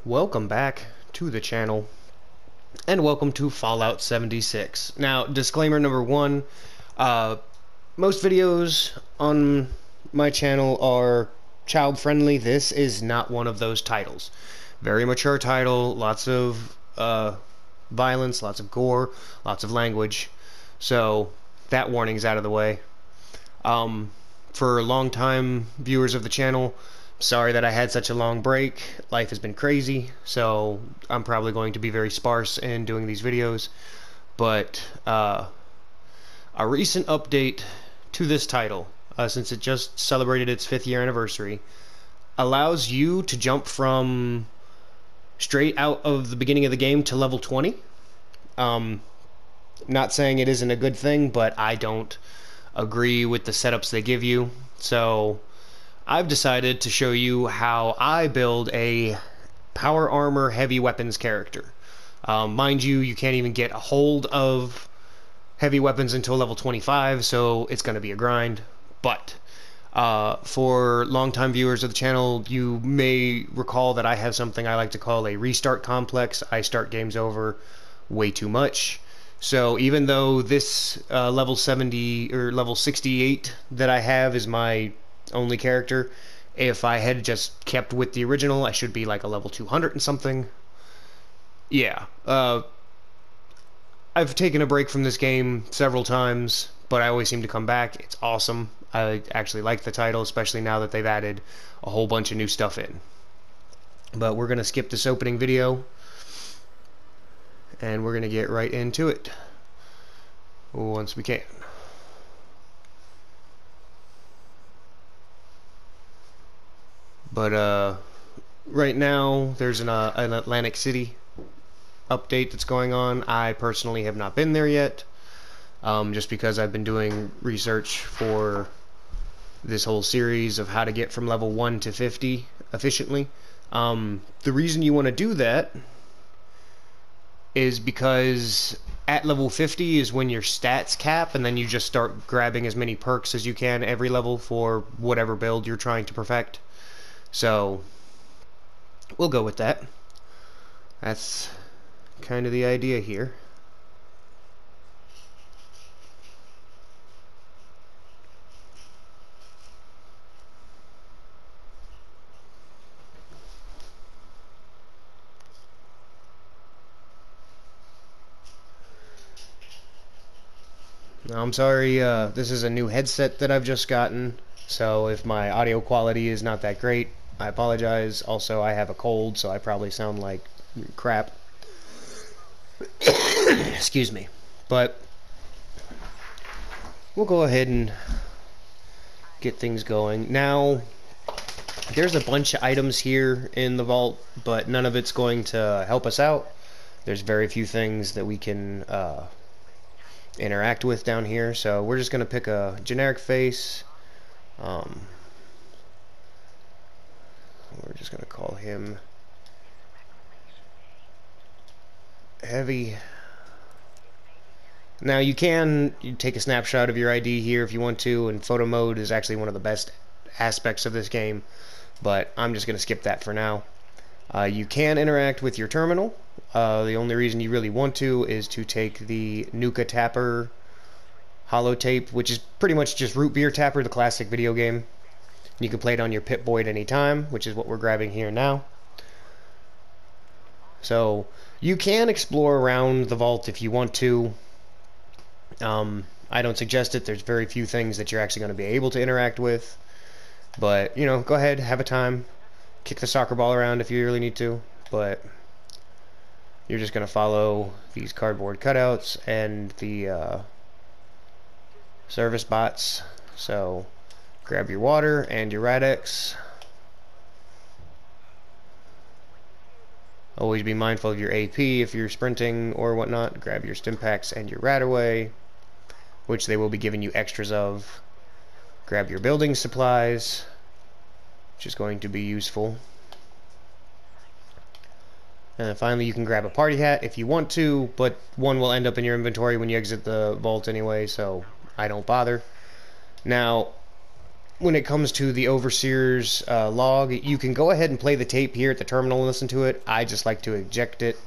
Welcome back to the channel, and welcome to Fallout 76. Now, disclaimer number one, most videos on my channel are child-friendly. This is not one of those titles. Very mature title, lots of violence, lots of gore, lots of language, so that warning's out of the way. For long-time viewers of the channel, sorry that I had such a long break. Life has been crazy, so I'm probably going to be very sparse in doing these videos. But a recent update to this title, since it just celebrated its 5th year anniversary, allows you to jump from straight out of the beginning of the game to level 20. Not saying it isn't a good thing, but I don't agree with the setups they give you. So I've decided to show you how I build a power armor heavy weapons character. Mind you, you can't even get a hold of heavy weapons until level 25, so it's going to be a grind. But for longtime viewers of the channel, you may recall that I have something I like to call a restart complex. I start games over way too much. So even though this level 70 or level 68 that I have is my only character, if I had just kept with the original, I should be like a level 200 and something. Yeah, I've taken a break from this game several times, but I always seem to come back. It's awesome. I actually like the title, especially now that they've added a whole bunch of new stuff in. But we're going to skip this opening video, and we're going to get right into it once we can. But right now there's an Atlantic City update that's going on. I personally have not been there yet, just because I've been doing research for this whole series of how to get from level 1 to 50 efficiently. The reason you want to do that is because at level 50 is when your stats cap, and then you just start grabbing as many perks as you can every level for whatever build you're trying to perfect. So we'll go with that. That's kind of the idea here. Now, I'm sorry, this is a new headset that I've just gotten, so if my audio quality is not that great, I apologize. Also, I have a cold, so I probably sound like crap. Excuse me. But we'll go ahead and get things going. Now, there's a bunch of items here in the vault, but none of it's going to help us out. There's very few things that we can interact with down here, so we're just going to pick a generic face. We're just going to call him Heavy. Now you take a snapshot of your ID here if you want to, and photo mode is actually one of the best aspects of this game, but I'm just going to skip that for now. You can interact with your terminal. The only reason you really want to is to take the Nuka Tapper holotape, which is pretty much just Root Beer Tapper, the classic video game. You can play it on your Pip-Boy at any time, which is what we're grabbing here now. So you can explore around the vault if you want to. I don't suggest it. There's very few things that you're actually going to be able to interact with. But, you know, go ahead, have a time. Kick the soccer ball around if you really need to. But you're just going to follow these cardboard cutouts and the service bots. So grab your water and your Rad-X. Always be mindful of your AP if you're sprinting or whatnot. Grab your Stimpaks and your Radaway, which they will be giving you extras of. Grab your building supplies, which is going to be useful. And finally, you can grab a party hat if you want to, but one will end up in your inventory when you exit the vault anyway, so I don't bother. Now, when it comes to the Overseer's log, you can go ahead and play the tape here at the terminal and listen to it. I just like to eject it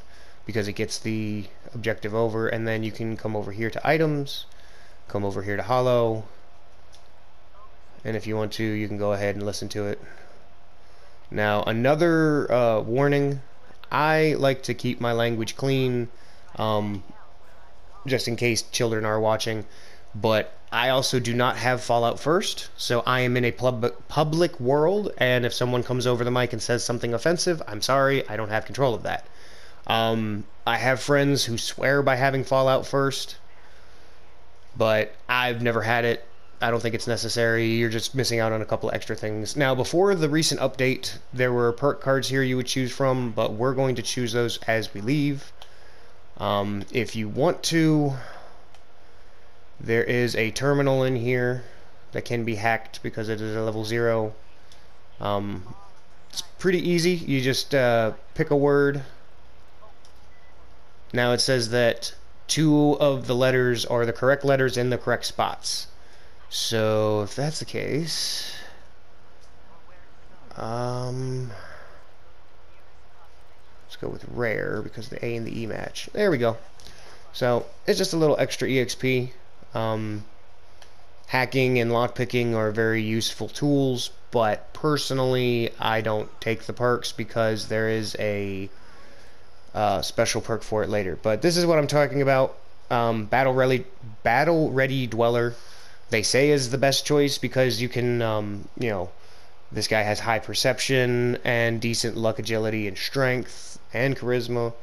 because it gets the objective over, and then you can come over here to items, come over here to hollow, and if you want to, you can go ahead and listen to it. Now, another warning, I like to keep my language clean, just in case children are watching, but I also do not have Fallout First, so I am in a public world, and if someone comes over the mic and says something offensive, I'm sorry, I don't have control of that. I have friends who swear by having Fallout First, but I've never had it. I don't think it's necessary. You're just missing out on a couple extra things. Now, before the recent update, there were perk cards here you would choose from, but we're going to choose those as we leave. If you want to, there is a terminal in here that can be hacked because it is a level 0. It's pretty easy. You just pick a word. Now it says that 2 of the letters are the correct letters in the correct spots. So if that's the case, let's go with rare because the A and the E match. There we go. So it's just a little extra EXP. Hacking and lockpicking are very useful tools, but personally I don't take the perks because there is a special perk for it later. But this is what I'm talking about. Battle Ready Dweller, they say is the best choice because you can, you know, this guy has high perception and decent luck, agility, and strength, and charisma.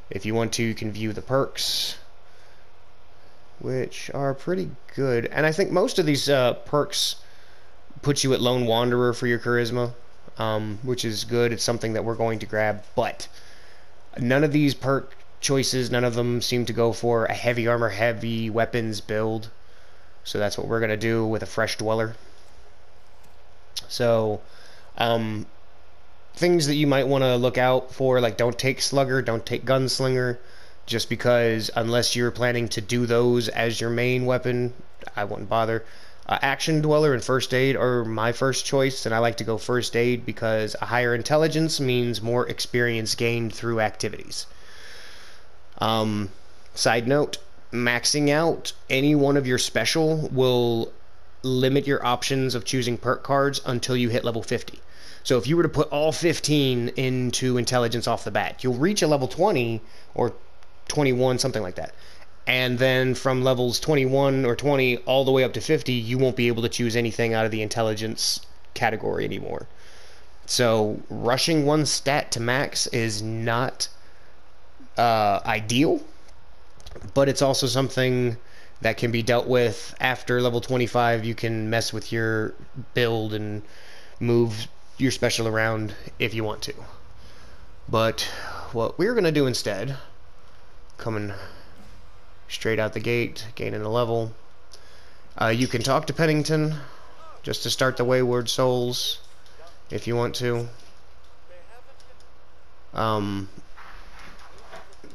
If you want to, you can view the perks, which are pretty good. And I think most of these perks put you at Lone Wanderer for your charisma, which is good. It's something that we're going to grab, but none of these perk choices, none of them seem to go for a heavy armor, heavy weapons build. So that's what we're going to do with a fresh dweller. So, things that you might want to look out for, like don't take slugger, don't take gunslinger, just because unless you're planning to do those as your main weapon, I wouldn't bother. Action dweller and first aid are my first choice, and I like to go first aid because a higher intelligence means more experience gained through activities. Side note, maxing out any one of your special will limit your options of choosing perk cards until you hit level 50. So if you were to put all 15 into intelligence off the bat, you'll reach a level 20 or 21, something like that. And then from levels 21 or 20 all the way up to 50, you won't be able to choose anything out of the intelligence category anymore. So rushing one stat to max is not ideal, but it's also something that can be dealt with after level 25. You can mess with your build and move your special around if you want to. But what we're going to do instead, coming straight out the gate, gaining a level, you can talk to Pennington just to start the Wayward Souls if you want to.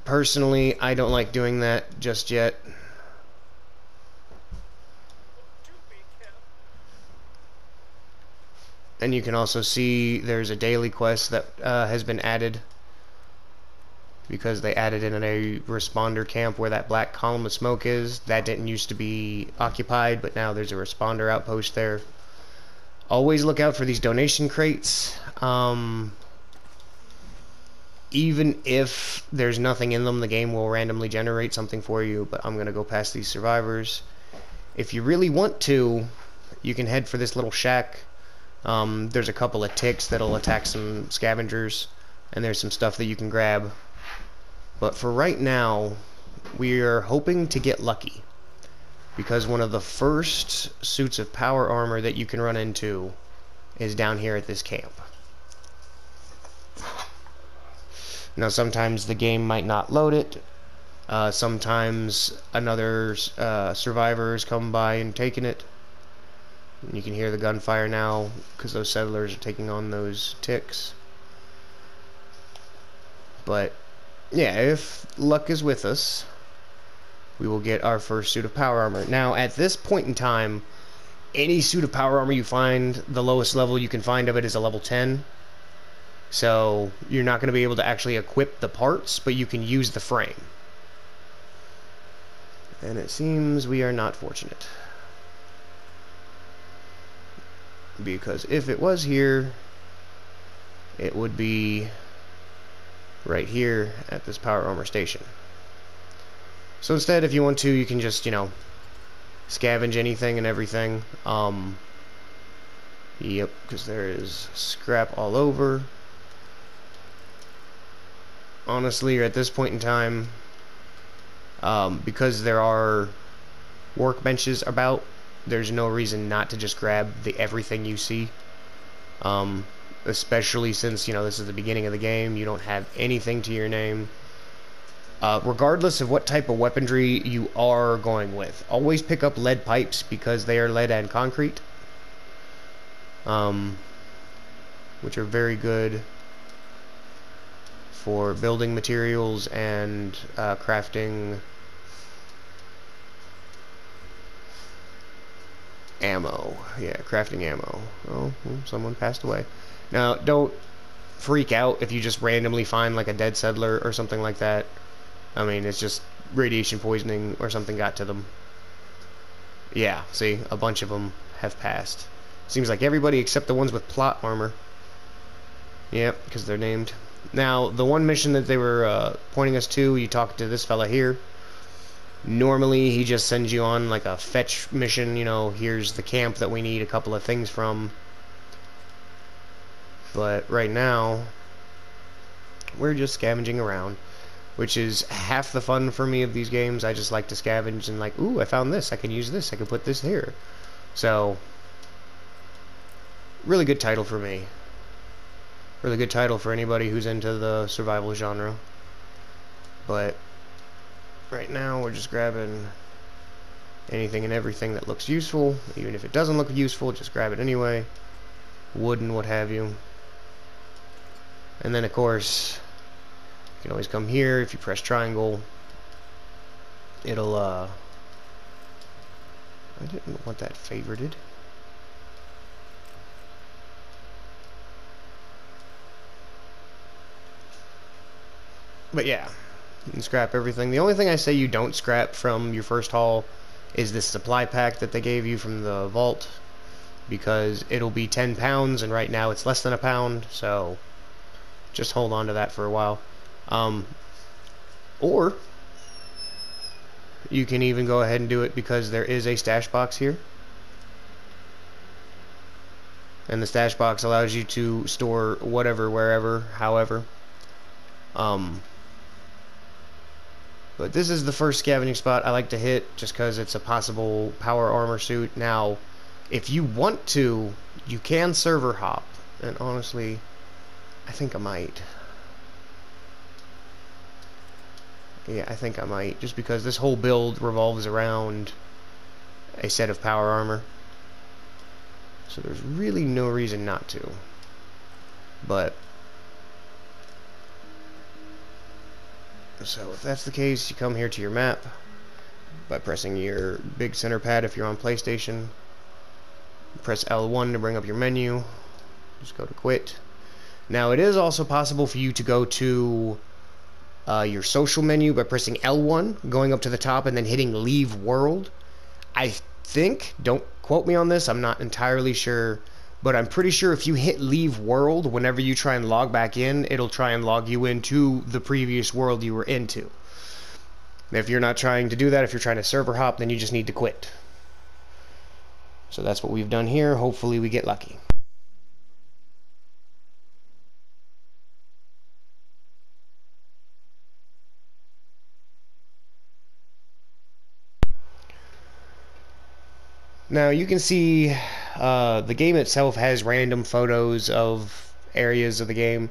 Personally, I don't like doing that just yet. And you can also see there's a daily quest that has been added because they added in a responder camp where that black column of smoke is. That didn't used to be occupied, but now there's a responder outpost there. Always look out for these donation crates. Even if there's nothing in them, the game will randomly generate something for you, but I'm going to go past these survivors. If you really want to, you can head for this little shack. There's a couple of ticks that'll attack some scavengers, and there's some stuff that you can grab. But for right now, we are hoping to get lucky, because one of the first suits of power armor that you can run into is down here at this camp. Now sometimes the game might not load it, sometimes another survivors come by and taking it. You can hear the gunfire now because those settlers are taking on those ticks. But yeah, if luck is with us, we will get our first suit of power armor. Now at this point in time, any suit of power armor you find, the lowest level you can find of it is a level 10. So you're not going to be able to actually equip the parts, but you can use the frame. And it seems we are not fortunate. Because if it was here, it would be right here at this power armor station. So instead, if you want to, you can just, you know, scavenge anything and everything. Yep, because there is scrap all over. Honestly, at this point in time, because there are workbenches about, there's no reason not to just grab everything you see. Especially since, you know, this is the beginning of the game, you don't have anything to your name. Regardless of what type of weaponry you are going with, always pick up lead pipes because they are lead and concrete, which are very good for building materials and crafting ammo. Yeah, crafting ammo. Oh, someone passed away. Now, don't freak out if you just randomly find like a dead settler or something like that. I mean, it's just radiation poisoning or something got to them. Yeah, see, a bunch of them have passed. Seems like everybody except the ones with plot armor. Yep, because they're named. Now, the one mission that they were pointing us to, you talk to this fella here. Normally, he just sends you on like a fetch mission, you know, here's the camp that we need a couple of things from. But right now, we're just scavenging around, which is half the fun for me of these games. I just like to scavenge and like, ooh, I found this, I can use this, I can put this here. So, really good title for me. Really good title for anybody who's into the survival genre. But right now we're just grabbing anything and everything that looks useful. Even if it doesn't look useful, just grab it anyway. Wood and what have you. And then of course, you can always come here. If you press triangle, it'll I didn't want that favorited. But yeah, you can scrap everything. The only thing I say you don't scrap from your first haul is this supply pack that they gave you from the vault, because it'll be 10 pounds and right now it's less than a pound, so just hold on to that for a while. Or you can even go ahead and do it because there is a stash box here, and the stash box allows you to store whatever, wherever, however. But this is the first scavenging spot I like to hit just because it's a possible power armor suit. Now, if you want to, you can server hop, and honestly, I think I might. Yeah, I think I might, just because this whole build revolves around a set of power armor. So there's really no reason not to. But so if that's the case, you come here to your map by pressing your big center pad if you're on PlayStation. Press L1 to bring up your menu. Just go to quit. Now it is also possible for you to go to your social menu by pressing L1, going up to the top and then hitting leave world. I think, don't quote me on this, I'm not entirely sure, but I'm pretty sure if you hit leave world, whenever you try and log back in, it'll try and log you into the previous world you were into. If you're not trying to do that, if you're trying to server hop, then you just need to quit. So that's what we've done here. Hopefully we get lucky. Now you can see the game itself has random photos of areas of the game.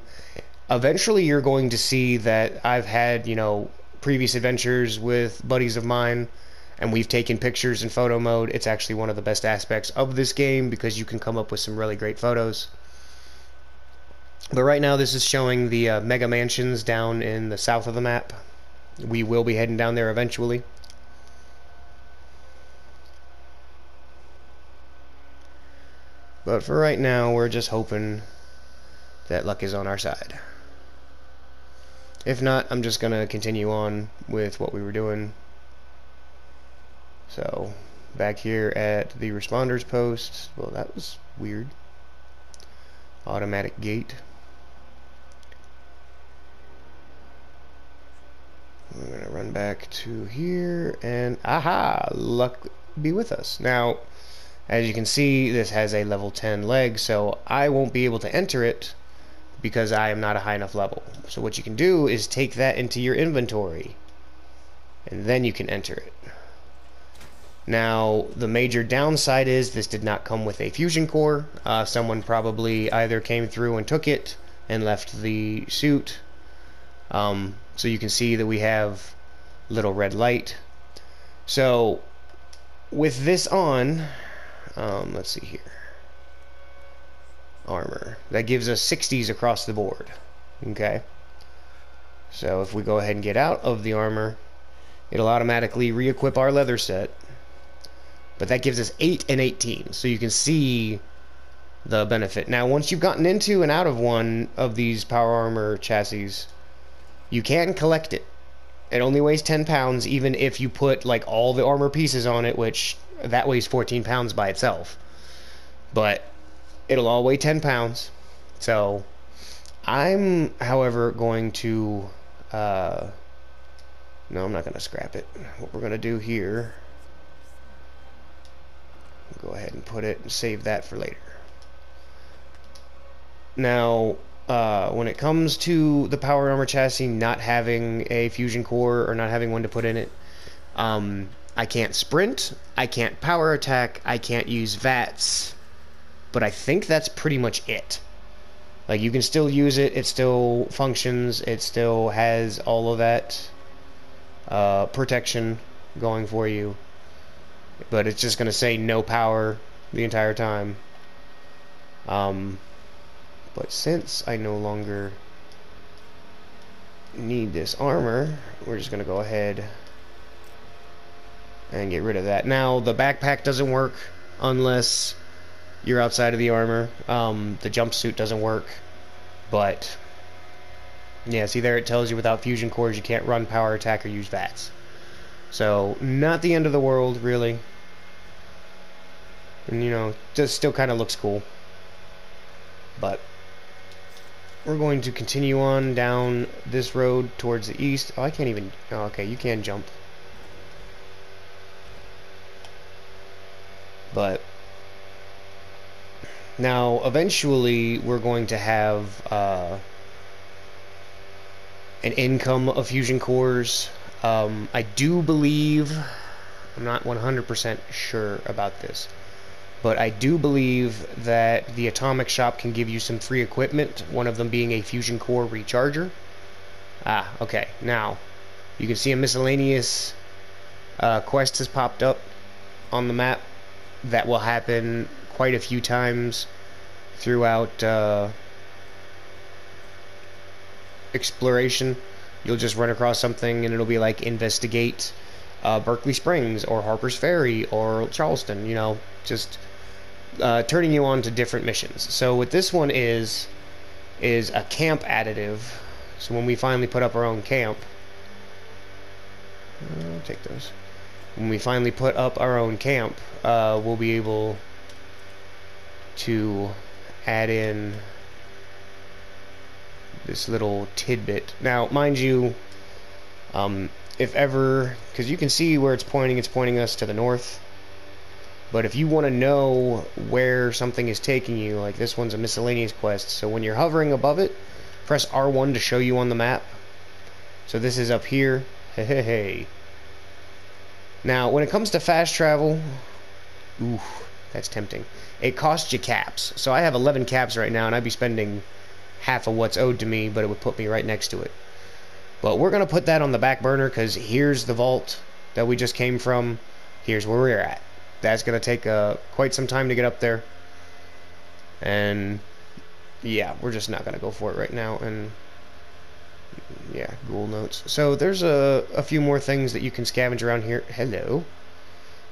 Eventually you're going to see that I've had, you know, previous adventures with buddies of mine, and we've taken pictures in photo mode. It's actually one of the best aspects of this game because you can come up with some really great photos. But right now this is showing the mega mansions down in the south of the map. We will be heading down there eventually. But for right now, we're just hoping that luck is on our side. If not, I'm just going to continue on with what we were doing. So, back here at the responders post, well, that was weird. Automatic gate. We're going to run back to here, and aha! Luck be with us. Now, as you can see, this has a level 10 leg, so I won't be able to enter it because I am not a high enough level. So what you can do is take that into your inventory, and then you can enter it. Now, the major downside is this did not come with a fusion core. Someone probably either came through and took it and left the suit. So you can see that we have little red light. So with this on, let's see here, armor, that gives us 60s across the board. Okay, so if we go ahead and get out of the armor, it'll automatically re-equip our leather set, but that gives us 8 and 18, so you can see the benefit. Now once you've gotten into and out of one of these power armor chassis, you can collect it. It only weighs 10 pounds, even if you put like all the armor pieces on it, which that weighs 14 pounds by itself. But it'll all weigh 10 pounds. So I'm, however, going to no, I'm not going to scrap it. What we're going to do here, go ahead and put it and save that for later. Now, when it comes to the power armor chassis not having a fusion core or not having one to put in it, I can't sprint, I can't power attack, I can't use VATS, but I think that's pretty much it. Like, you can still use it, it still functions, it still has all of that protection going for you, but it's just going to say no power the entire time. But since I no longer need this armor, we're just going to go ahead and get rid of that. Now, the backpack doesn't work unless you're outside of the armor. The jumpsuit doesn't work. But, yeah, see there it tells you without fusion cores you can't run power attack or use VATS. So, not the end of the world, really. And, you know, just still kind of looks cool. But we're going to continue on down this road towards the east. Oh, I can't even... Oh, okay, you can jump. But now, eventually, we're going to have an income of fusion cores. I do believe... I'm not 100% sure about this, but I do believe that the Atomic Shop can give you some free equipment, one of them being a fusion core recharger. Ah, okay. Now, you can see a miscellaneous quest has popped up on the map. That will happen quite a few times throughout exploration. You'll just run across something and it'll be like investigate Berkeley Springs or Harper's Ferry or Charleston, you know, just turning you on to different missions. So what this one is a camp additive. So when we finally put up our own camp, I'll take those. When we finally put up our own camp, we'll be able to add in this little tidbit. Now, mind you, if ever, because you can see where it's pointing us to the north. But if you want to know where something is taking you, like this one's a miscellaneous quest, so when you're hovering above it, press R1 to show you on the map. So this is up here. Hey, hey, hey. Now, when it comes to fast travel, ooh, that's tempting. It costs you caps. So I have 11 caps right now, and I'd be spending half of what's owed to me, but it would put me right next to it. But we're going to put that on the back burner, because here's the vault that we just came from. Here's where we're at. That's going to take quite some time to get up there. And, yeah, we're just not going to go for it right now. And, yeah, ghoul notes. So there's a few more things that you can scavenge around here. Hello.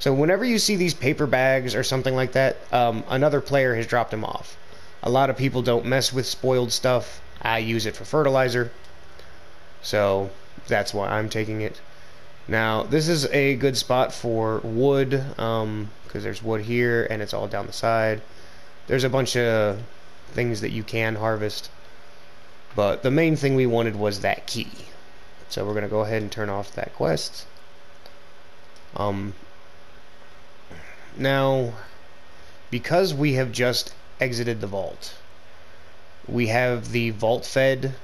So whenever you see these paper bags or something like that, another player has dropped them off. A lot of people don't mess with spoiled stuff. I use it for fertilizer, so that's why I'm taking it. Now, this is a good spot for wood, because there's wood here, and it's all down the side. There's a bunch of things that you can harvest, but the main thing we wanted was that key. So we're going to go ahead and turn off that quest. Now, because we have just exited the vault, we have the vault fed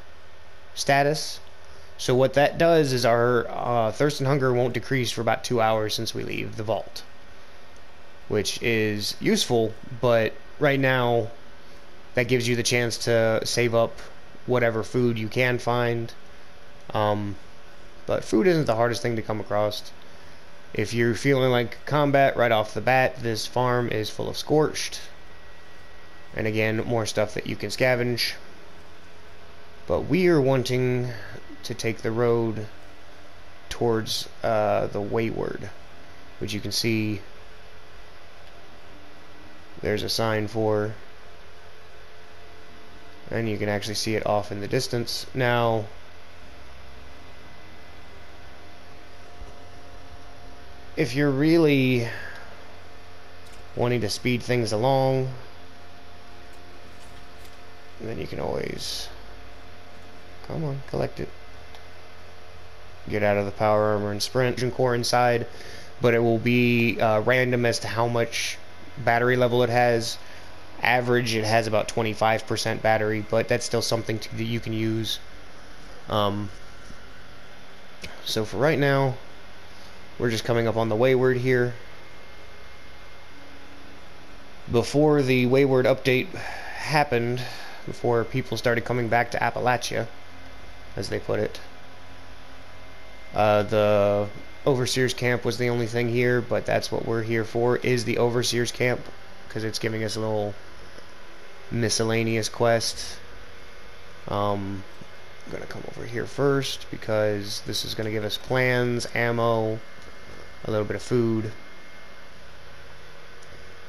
status. So what that does is our thirst and hunger won't decrease for about 2 hours since we leave the vault, which is useful, but right now that gives you the chance to save up whatever food you can find. But food isn't the hardest thing to come across. If you're feeling like combat right off the bat, this farm is full of scorched, and again, more stuff that you can scavenge. But we are wanting to take the road towards the Wayward, which you can see there's a sign for, and you can actually see it off in the distance. Now, if you're really wanting to speed things along, then you can always, come on, collect it, get out of the power armor and sprint core inside, but it will be random as to how much battery level it has. Average, it has about 25% battery, but that's still something that you can use. So for right now, we're just coming up on the Wayward here. Before the Wayward update happened, before people started coming back to Appalachia, as they put it, the Overseer's Camp was the only thing here, but that's what we're here for, is the Overseer's Camp, because it's giving us a little miscellaneous quest. I'm going to come over here first, because this is going to give us plans, ammo, a little bit of food.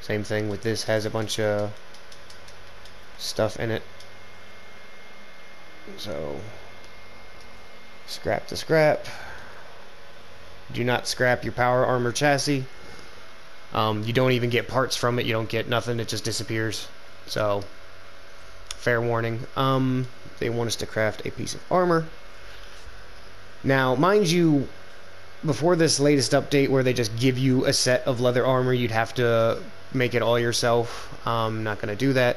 Same thing with this, has a bunch of stuff in it. So, scrap to scrap. Do not scrap your power armor chassis. You don't even get parts from it. You don't get nothing. It just disappears. So, fair warning. They want us to craft a piece of armor. Now, mind you, before this latest update where they just give you a set of leather armor, you'd have to make it all yourself. I'm not going to do that.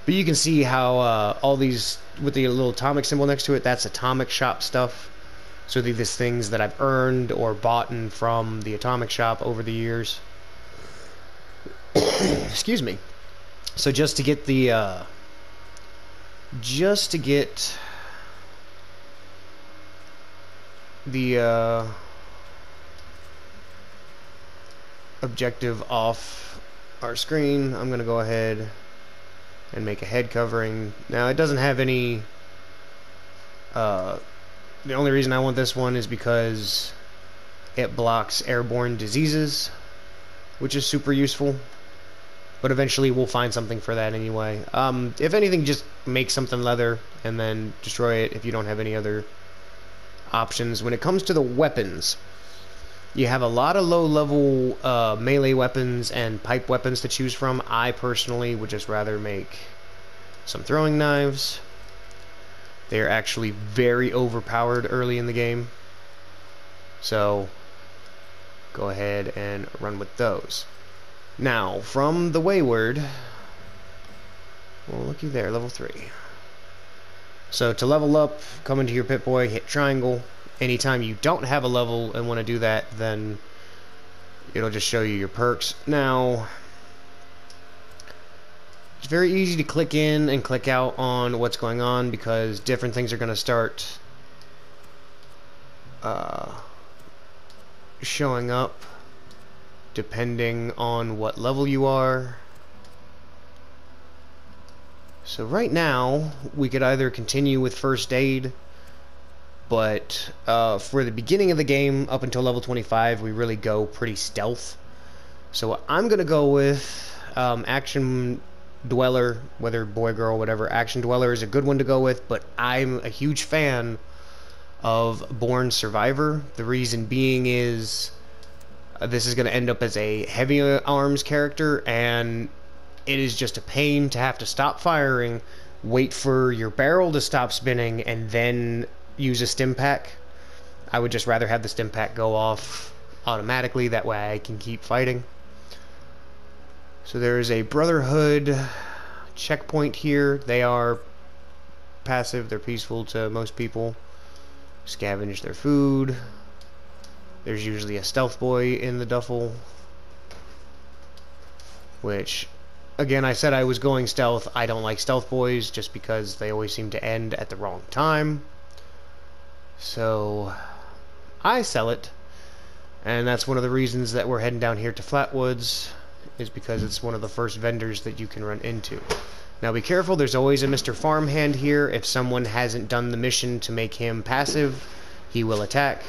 But you can see how all these, with the little atomic symbol next to it, that's atomic shop stuff. So these things that I've earned or bought from the atomic shop over the years. Excuse me. So just to get the objective off our screen, I'm gonna go ahead and make a head covering. Now it doesn't have any the only reason I want this one is because it blocks airborne diseases, which is super useful, but eventually we'll find something for that anyway. If anything, just make something leather and then destroy it if you don't have any other options. When it comes to the weapons, you have a lot of low-level melee weapons and pipe weapons to choose from. I personally would just rather make some throwing knives. They're actually very overpowered early in the game, so go ahead and run with those. Now, from the Wayward, well, looky there, level 3. So to level up, come into your Pip-Boy, hit triangle. Anytime you don't have a level and want to do that, then it'll just show you your perks. Now, it's very easy to click in and click out on what's going on because different things are going to start showing up depending on what level you are. So right now, we could either continue with first aid, but for the beginning of the game, up until level 25, we really go pretty stealth. So I'm gonna go with Action Dweller, whether boy, girl, whatever. Action Dweller is a good one to go with, but I'm a huge fan of Born Survivor. The reason being is this is going to end up as a heavy arms character, and it is just a pain to have to stop firing, wait for your barrel to stop spinning, and then use a stim pack. I would just rather have the stim pack go off automatically, that way I can keep fighting. So there is a Brotherhood checkpoint here. They are passive, they're peaceful to most people. Scavenge their food. There's usually a stealth boy in the duffel, which, again, I said I was going stealth. I don't like stealth boys just because they always seem to end at the wrong time. So I sell it, and that's one of the reasons that we're heading down here to Flatwoods, is because it's one of the first vendors that you can run into. Now be careful, there's always a Mr. Farmhand here. If someone hasn't done the mission to make him passive, he will attack.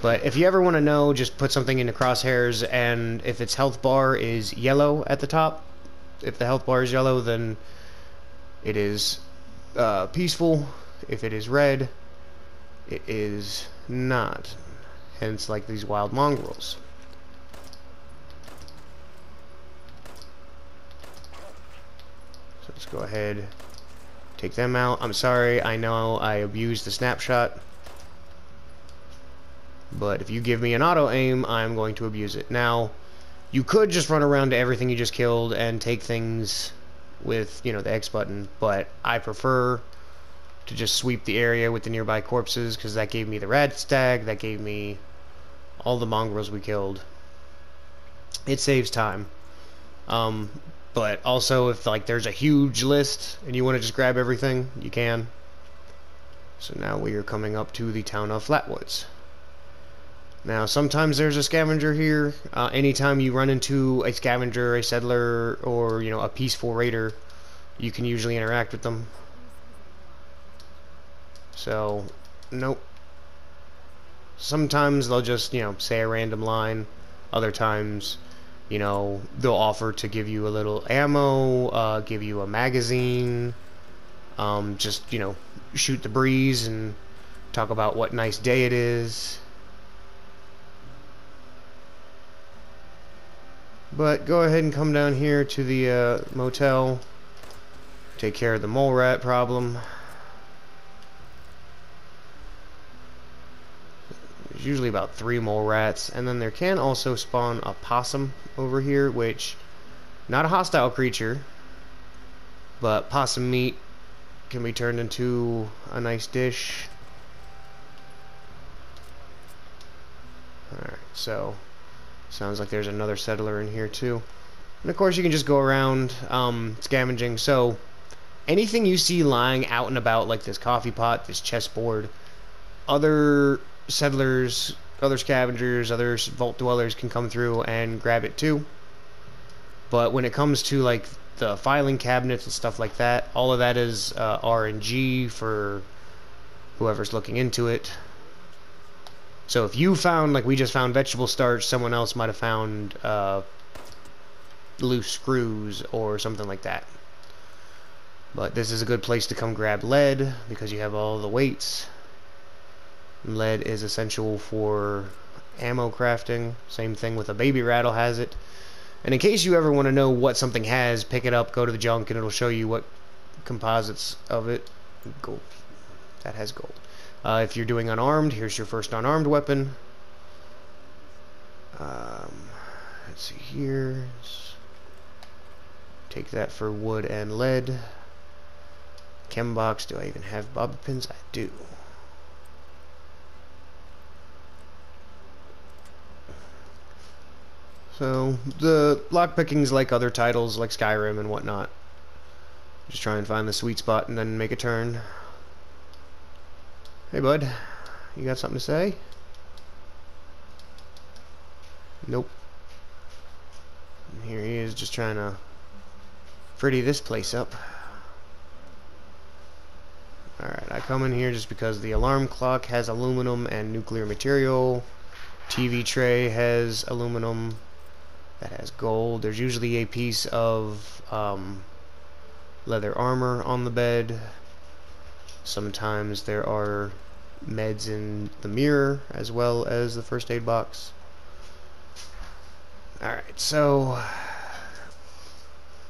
But if you ever want to know, just put something into crosshairs, and if its health bar is yellow at the top, if the health bar is yellow, then it is peaceful. If it is red, it is not. Hence, like these wild mongrels. So let's go ahead, take them out. I'm sorry, I know I abused the snapshot, but if you give me an auto aim, I'm going to abuse it. Now, you could just run around to everything you just killed and take things with, you know, the X button, but I prefer to just sweep the area with the nearby corpses, because that gave me the rat stag, that gave me all the mongrels we killed. It saves time. But also, if like there's a huge list and you want to just grab everything, you can. So now we are coming up to the town of Flatwoods. Now sometimes there's a scavenger here. Anytime you run into a scavenger, a settler, or you know, a peaceful raider, you can usually interact with them. So nope. Sometimes they'll just, you know, say a random line. Other times, you know, they'll offer to give you a little ammo, give you a magazine, just, you know, shoot the breeze and talk about what nice day it is. But go ahead and come down here to the motel, take care of the mole rat problem. There's usually about 3 mole rats, and then there can also spawn a possum over here, which, not a hostile creature, but possum meat can be turned into a nice dish. Alright, so sounds like there's another settler in here too. And of course you can just go around scavenging. So anything you see lying out and about, like this coffee pot, this chessboard, other settlers, other scavengers, other vault dwellers can come through and grab it too. But when it comes to like the filing cabinets and stuff like that, all of that is RNG for whoever's looking into it. So if you found, like we just found vegetable starch, someone else might have found loose screws or something like that. But this is a good place to come grab lead, because you have all the weights. Lead is essential for ammo crafting. Same thing with a baby rattle has it. And in case you ever want to know what something has, pick it up, go to the junk, and it'll show you what composites of it. Gold. That has gold. If you're doing unarmed, here's your first unarmed weapon. Let's see here. Take that for wood and lead. Chem box. Do I even have bobby pins? I do. So the lockpicking's like other titles like Skyrim and whatnot. Just try and find the sweet spot and then make a turn. Hey bud, you got something to say? Nope. And here he is, just trying to pretty this place up. Alright, I come in here just because the alarm clock has aluminum and nuclear material. TV tray has aluminum. that has gold. There's usually a piece of leather armor on the bed. Sometimes there are meds in the mirror as well as the first aid box. Alright, so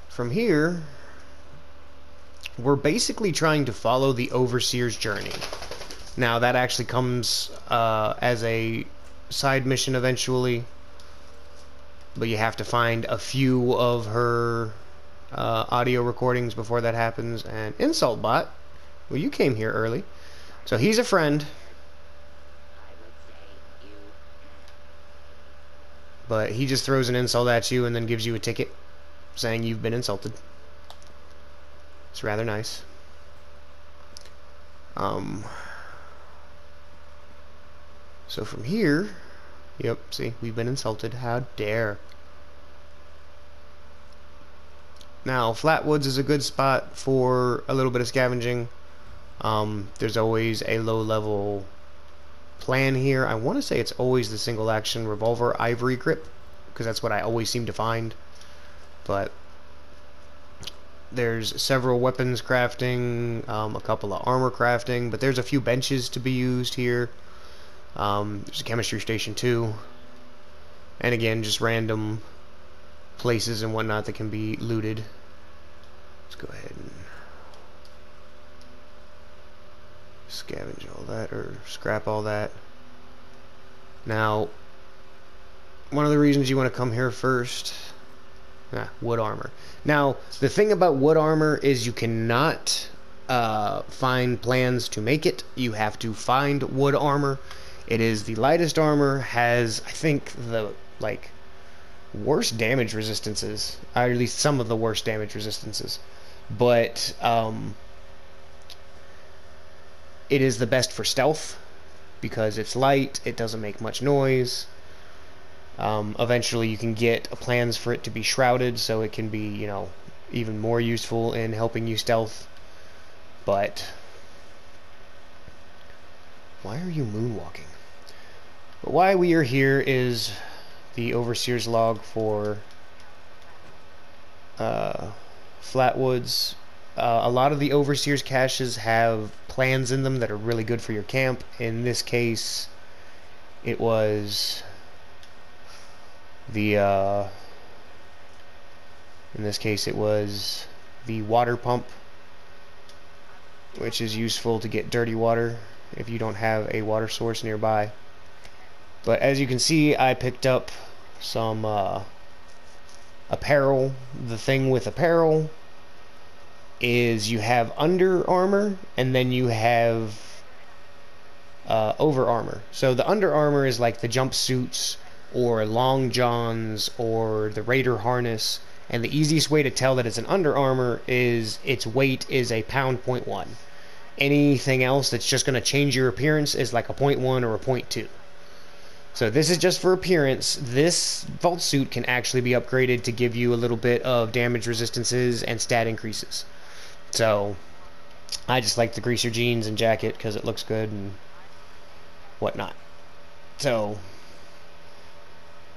from here we're basically trying to follow the Overseer's journey. Now that actually comes as a side mission eventually, but you have to find a few of her audio recordings before that happens. And Insult Bot, well, you came here early, so he's a friend, but he just throws an insult at you and then gives you a ticket saying you've been insulted. It's rather nice. So from here, yep, see, we've been insulted. How dare. Now, Flatwoods is a good spot for a little bit of scavenging. There's always a low-level plan here. I want to say it's always the single-action revolver ivory grip, because that's what I always seem to find. But there's several weapons crafting, a couple of armor crafting, but there's a few benches to be used here. There's a chemistry station too, and again, just random places and whatnot that can be looted. Let's go ahead and scavenge all that, or scrap all that. Now, one of the reasons you want to come here first, wood armor. Now, the thing about wood armor is you cannot find plans to make it. You have to find wood armor. It is the lightest armor, has, I think, the, like, worst damage resistances, or at least some of the worst damage resistances. But, it is the best for stealth, because it's light, it doesn't make much noise. Eventually you can get plans for it to be shrouded, so it can be, you know, even more useful in helping you stealth. But why are you moonwalking? But why we are here is the Overseer's log for Flatwoods. A lot of the Overseer's caches have plans in them that are really good for your camp. In this case, it was the water pump, which is useful to get dirty water if you don't have a water source nearby. But as you can see, I picked up some apparel. The thing with apparel is you have under armor and then you have over armor. So the under armor is like the jumpsuits or long johns or the raider harness, and the easiest way to tell that it's an under armor is its weight is a pound.1. Anything else that's just going to change your appearance is like a 0.1 or a 0.2. So this is just for appearance. This vault suit can actually be upgraded to give you a little bit of damage resistances and stat increases. So I just like the greaser jeans and jacket because it looks good and whatnot. So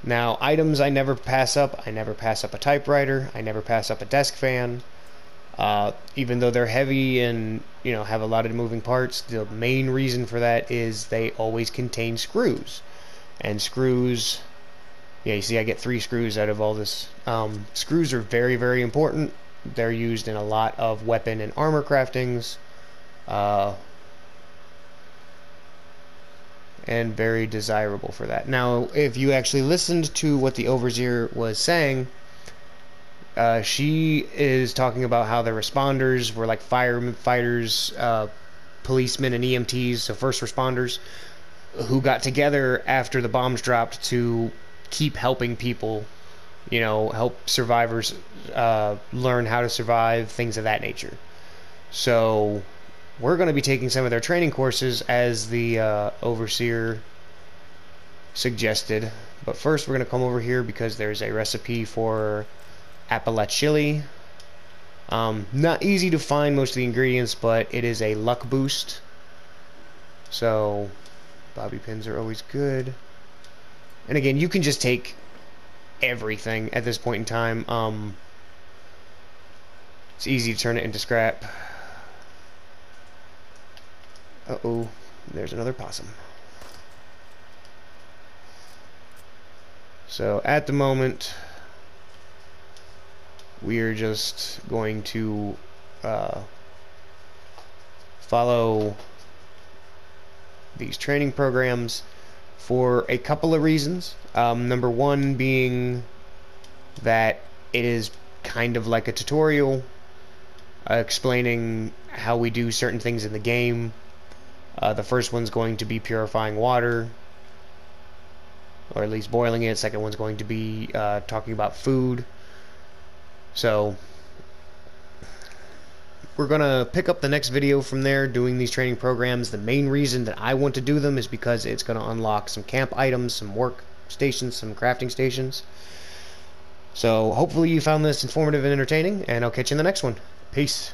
now, items I never pass up. I never pass up a typewriter. I never pass up a desk fan. Even though they're heavy and, you know, have a lot of moving parts, the main reason for that is they always contain screws. And screws, yeah, you see I get 3 screws out of all this. Screws are very, very important. They're used in a lot of weapon and armor craftings. And very desirable for that. Now, if you actually listened to what the Overseer was saying, she is talking about how the responders were like firefighters, policemen, and EMTs, so first responders, who got together after the bombs dropped to keep helping people, you know, help survivors learn how to survive, things of that nature. So we're going to be taking some of their training courses as the Overseer suggested. But first we're going to come over here because there's a recipe for Appalachili. Not easy to find most of the ingredients, but it is a luck boost. So bobby pins are always good. And again, you can just take everything at this point in time. It's easy to turn it into scrap. Uh-oh, there's another possum. So at the moment, we're just going to follow these training programs for a couple of reasons. Number one being that it is kind of like a tutorial explaining how we do certain things in the game. The first one's going to be purifying water, or at least boiling it. Second one's going to be talking about food. So we're gonna pick up the next video from there, doing these training programs. The main reason that I want to do them is because it's gonna unlock some camp items, some work stations, some crafting stations. So hopefully you found this informative and entertaining, and I'll catch you in the next one. Peace.